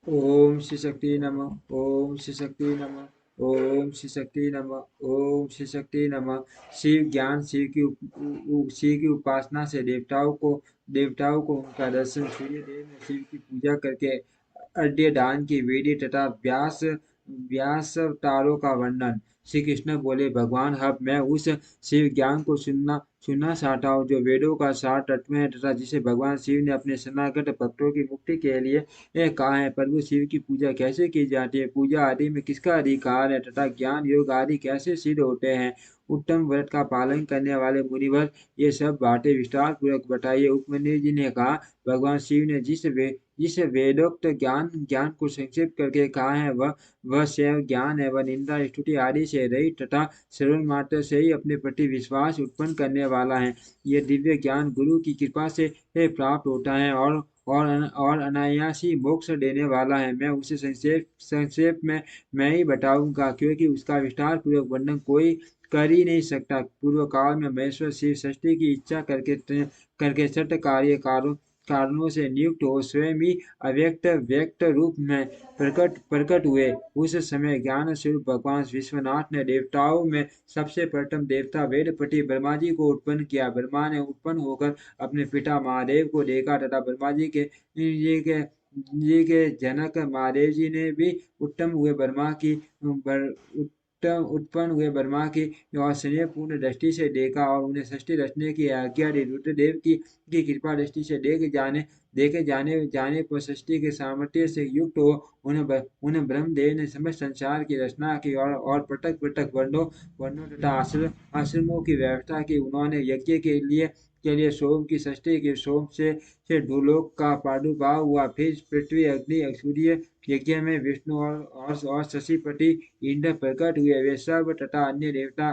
ओम श्री शक्ति नमः। ओम श्री शक्ति नमः। ओम श्री शक्ति नमः। ओम श्री शक्ति नमः। शिव ज्ञान, शिव की उपासना से देवताओं को उनका दर्शन, सूर्य देव ने शिव की पूजा करके अड्य दान की वेदी तथा व्यास व्यास अवतारों का वर्णन। श्री कृष्ण बोले, भगवान अब मैं उस शिव ज्ञान को सुनना चाहता हूँ जो वेदों का सार तत्व है तथा जिसे भगवान शिव ने अपने शरणागत भक्तों की मुक्ति के लिए कहा है। प्रभु शिव की पूजा कैसे की जाती है, पूजा आदि में किसका अधिकार है तथा ज्ञान योग आदि कैसे सिद्ध होते हैं। उत्तम व्रत का पालन करने वाले मुनिवर, ये सब बातें विस्तार पूर्वक बताइए। उपमन्यु जी ने कहा, भगवान शिव ने जिस वेदोक्त ज्ञान को संक्षेप करके कहा है, वह शैव ज्ञान है। वह निंदा स्तुति आदि से रहित तथा श्रवण मात्र से ही अपने प्रति विश्वास उत्पन्न करने वाला है। यह दिव्य ज्ञान गुरु की कृपा से प्राप्त होता है और अनायास ही मोक्ष देने वाला है। मैं उसे संक्षेप में मैं ही बताऊंगा, क्योंकि उसका विस्तार पूर्वक वर्णन कोई कर ही नहीं सकता। पूर्व काल में महेश्वर शिव सृष्टि की इच्छा करके सत्य कारणों से नियुक्त हो स्वयं ही अव्यक्त व्यक्त रूप में प्रकट हुए। उस समय ज्ञान स्वरूप भगवान विश्वनाथ ने देवताओं में सबसे प्रथम देवता वेदपति ब्रह्मा जी को उत्पन्न किया। ब्रह्मा ने उत्पन्न होकर अपने पिता महादेव को देखा तथा ब्रह्मा जी के जनक महादेव जी ने भी उत्पन्न हुए ब्रह्मा की और स्नेहपूर्ण दृष्टि से देखा और उन्हें सृष्टि रचने की आज्ञा दी। रुद्रदेव की कृपा दृष्टि से देखे जाने पर सृष्टि के सामर्थ्य से युक्त हो उन्हें ब्रह्मदेव ने समस्त संसार की रचना की और पृथक पृथक वर्णों तथा आश्रमों की व्यवस्था की। उन्होंने यज्ञ के लिए सोम की सृष्टि की। सोम से भूलोक का प्रादुर्भाव हुआ। फिर पृथ्वी, अग्नि, सूर्य, यज्ञ में विष्णु और शशिपति इंद्र प्रकट हुए। वे सब तथा अन्य देवता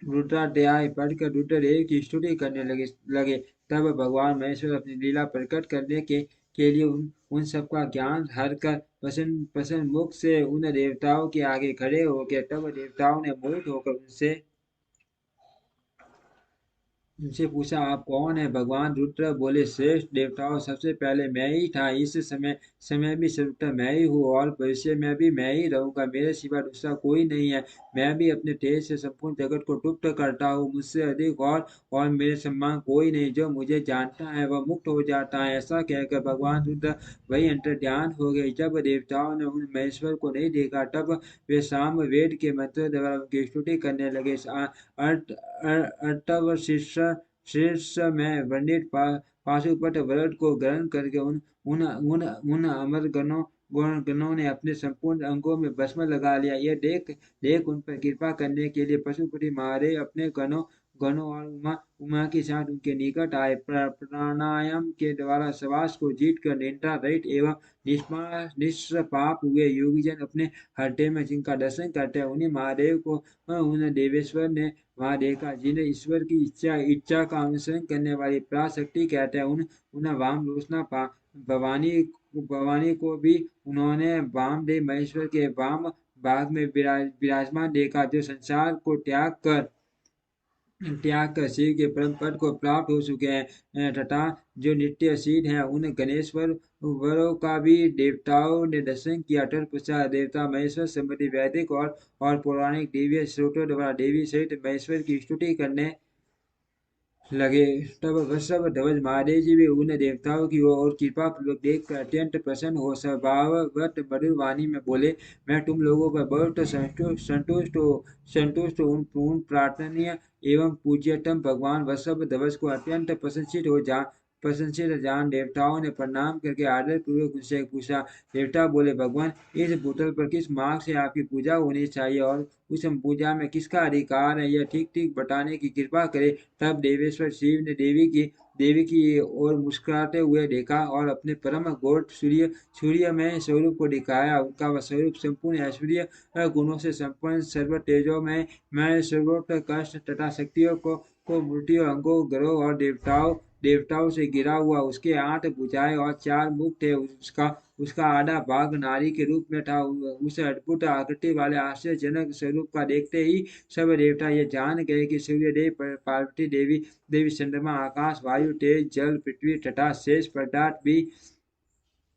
रुद्राध्याय पढ़कर रुद्रदेव की स्तुति करने लगे। तब भगवान महेश्वर अपनी लीला प्रकट करने के लिए उन सबका ज्ञान हर कर प्रसन्न मुख से उन देवताओं के आगे खड़े हो गए। तब देवताओं ने मोहित होकर उनसे पूछा, आप कौन है। भगवान रुद्र बोले, श्रेष्ठ देवताओं, सबसे पहले मैं ही था। इस समय भी सर्वथा मैं ही हूँ और भविष्य में भी मैं ही रहूंगा। मेरे सिवा दूसरा कोई नहीं है। मैं भी अपने तेज से संपूर्ण जगत को तृप्त करता हूँ। मुझसे अधिक और मेरे सम्मान कोई नहीं। जो मुझे जानता है वह मुक्त हो जाता है। ऐसा कहकर भगवान रुद्र वही अंतर्ध्यान हो गए। जब देवताओं ने उन महेश्वर को नहीं देखा, तब वे साम वेद के मंत्र द्वारा उनकी स्तुति करने लगे। अर्थव शीर्ष में वर्णित पाशुपत व्रत को ग्रहण करके उन अमर गणों ने अपने संपूर्ण अंगों में भस्म लगा लिया। यह देख उन पर कृपा करने के लिए पशुपति महादेव अपने गणों और उमा के साथ उनके निकट आए। प्राणायाम के द्वारा श्वास को जीत कर निंदा रहित एवं निष्पाप हुए योगीजन अपने हृदय में जिनका दर्शन करते हैं, उन्हीं महादेव को उन देवेश्वर ने वहां देखा, जिन्हें ईश्वर की इच्छा का अनुसरण करने वाली पराशक्ति कहते हैं। उन्हें वाम लोचना भवानी भवानी को भी उन्होंने वामदेव महेश्वर के वाम भाग में विराजमान देखा, जो संसार को त्याग कर शिव के परम पद को प्राप्त हो चुके हैं तथा जो नित्य सिद्ध हैं। उन गणेश्वर वरों का भी देवताओं ने दर्शन किया। तत्पश्चात देवता महेश्वर संबंधी वैदिक और पौराणिक दिव्य स्रोतों द्वारा देवी सहित महेश्वर की स्तुति करने लगे। तब वृषभ ध्वज महादेव जी भी उन देवताओं की ओर कृपा पूर्वक देख कर अत्यंत प्रसन्न हो स्वभाववत मधुर वाणी में बोले, मैं तुम लोगों पर बहुत संतुष्ट हूँ। पूर्ण प्रार्थनीय एवं पूज्यतम भगवान वृषभ ध्वज को अत्यंत प्रशंसित जान देवताओं ने प्रणाम करके आदर पूर्वक उनसे पूछा। देवता बोले, भगवान, इस भूतल पर किस मार्ग से आपकी पूजा होनी चाहिए और उस पूजा में किसका अधिकार है, यह ठीक ठीक बताने की कृपा करे। तब देवेश्वर शिव ने देवी की ओर मुस्कुराते हुए देखा और अपने परम गौर सूर्यमय स्वरूप को दिखाया। उनका वह स्वरूप संपूर्ण ऐश्वर्य गुणों से संपन्न सर्व तेजो में मैं सर्वोत्त कष्ट तथा शक्तियों को मूर्तियों, अंगों, ग्रहों और देवताओं से गिरा हुआ। उसके 8 भुजाएं और 4 मुख थे। उसका आधा भाग नारी के रूप में था। उस अद्भुत आकृति वाले आश्चर्यजनक स्वरूप का देखते ही सब देवता ये जान गए कि सूर्य देव, पार्वती देवी, चंद्रमा, आकाश, वायु, तेज, जल, पृथ्वी तथा शेष पदार्थ भी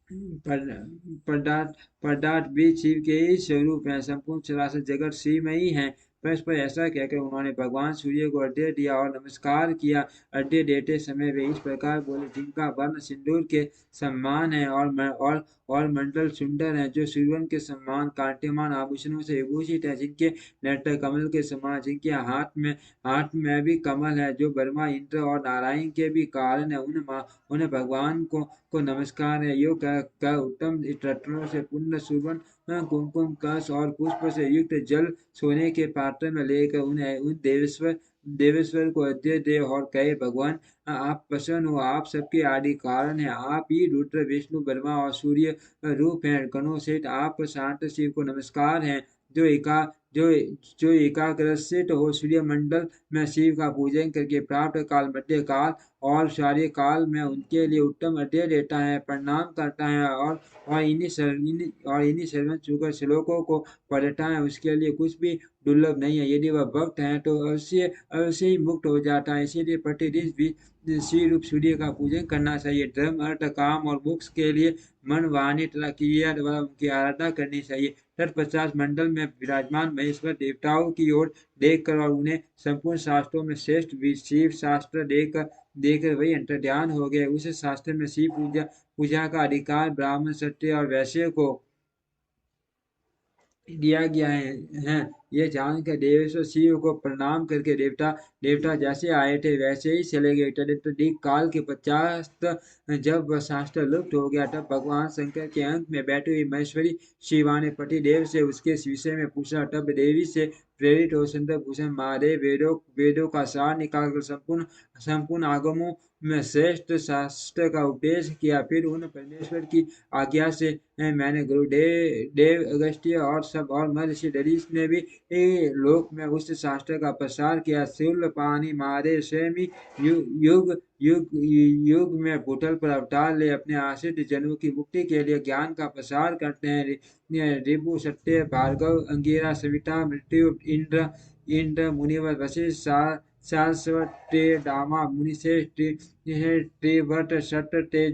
पदार्थ पदार्थ भी शिव के ही स्वरूप हैं। संपूर्ण चराचर जगत शिव में ही है। परस्पर ऐसा कहकर उन्होंने भगवान सूर्य को अर्घ्य दिया और नमस्कार किया। अर्घ्य देते समय वे इस प्रकार बोले, जिनका वर्ण सिंदूर के समान है और मंडल सुंदर है, जो सूर्यवन के समान कांतिमान आभूषणों से विभूषित है, जिनके नेत्र कमल के समान, जिनके हाथ में भी कमल है, जो ब्रह्मा इंद्र और नारायण के भी कारण है, उन भगवान को नमस्कार है। यो कह उत्तम रत्नों से पूर्ण सुवर्ण कुमकुम कलश और पुष्प से युक्त जल सोने के पात्र में लेकर उन्हें उन देवेश्वर को अर्घ्य दे और कहे, भगवान आप प्रसन्न हो, आप सबके आदि कारण है, आप ही रुद्र विष्णु ब्रह्मा और सूर्य रूप हैं। गणों सहित आप शांत शिव को नमस्कार है, जो एका जो जो एकाग्रसित हो सूर्य मंडल में शिव का पूजन करके प्राप्त काल, मध्य काल और सारे काल में उनके लिए उत्तम अर्घ्य देता है, प्रणाम करता है और इन्हीं सर्व सुकर श्लोकों को पढ़ता है, उसके लिए कुछ भी दुर्लभ नहीं है। यदि वह भक्त है तो अवश्य अवश्य ही मुक्त हो जाता है। इसीलिए प्रतिदिन भी श्री रूप सूर्य का पूजन करना चाहिए। धर्म अर्थ काम और मोक्ष के लिए मन वाणी तथा क्रिया द्वारा उनकी आराधना करनी चाहिए। तत्पश्चात मंडल में विराजमान महेश्वर देवताओं की ओर देखकर और उन्हें संपूर्ण शास्त्रों में श्रेष्ठ शिव शास्त्र देकर वही अंतर्ध्यान हो गए। उस शास्त्र में शिव पूजा का अधिकार ब्राह्मण क्षत्रिय और वैश्य को दिया गया है। ये जानकर देवेश्वर शिव को प्रणाम करके देवता जैसे आए थे वैसे ही चले गए। तदीक काल के पश्चात जब वह शास्त्र लुप्त हो गया, तब भगवान शंकर के अंक में बैठी हुई महेश्वरी शिवा ने पतिदेव से उसके विषय में पूछा। तब देवी से प्रेरित हो सुंदर भूषण महादेव वेदों का सार निकालकर संपूर्ण आगमों में श्रेष्ठ शास्त्र का उपदेश किया। फिर उन परमेश्वर की आज्ञा से मैंने गुरुदेव देव अगस्त्य और महर्षि दरीश ने भी लोक में उस शास्त्र का प्रसार किया। शूल पानी महादेव स्वयं ही युग युग युग में भूतल पर अवतार ले अपने आश्रित जनों की मुक्ति के लिए ज्ञान का प्रसार करते हैं। रिपु सत्य भार्गव अंगिरा सविता मृत्यु इंद्र मुनिवर वशिष्ठ सारस्वत दामा मुनिश्रेष्ठ त्रिवर्त सत्य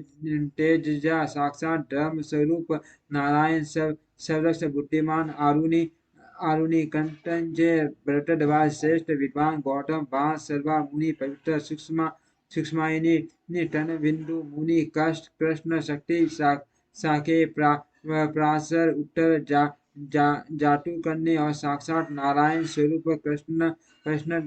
तेजजा साक्षात धर्म स्वरूप नारायण सर्वस्व बुद्धिमान आरुणि कंठंजय भरतध्वज श्रेष्ठ विद्वान गौतम बास सर्वा मुनि पवित्र सूक्ष्मायनी तन बिंदु मुनि कष्ट कृष्ण शक्ति साके प्रासर उत्तर जातु कन्या और साक्षात नारायण स्वरूप कृष्ण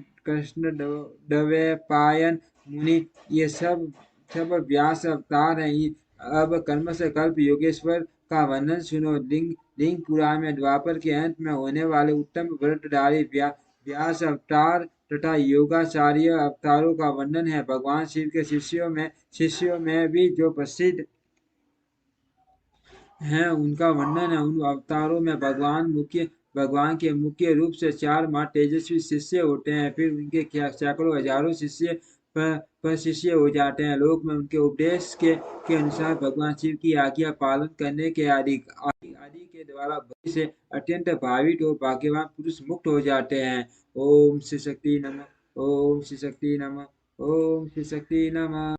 द्वैपायन मुनि, ये सब व्यास अवतार हैं। अब कर्म से कल्प योगेश्वर का वर्णन सुनो। लिंग पुराण में द्वापर के अंत में होने वाले उत्तम व्रतधारी व्यास अवतार तथा योगाचार्य अवतारों का वर्णन है। भगवान शिव के शिष्यों में भी जो प्रसिद्ध हैं उनका वर्णन है। उन अवतारों में भगवान के मुख्य रूप से 4 माह तेजस्वी शिष्य होते हैं। फिर उनके सैकड़ों हजारों शिष्य पर शिष्य हो जाते हैं। लोक में उनके उपदेश के अनुसार भगवान शिव की आज्ञा पालन करने के आदि के द्वारा भक्ति से अत्यंत भावित हो भाग्यवान पुरुष मुक्त हो जाते हैं। ओम श्री शक्ति नमः। ओम श्री शक्ति नमः। ओम श्री शक्ति नमः।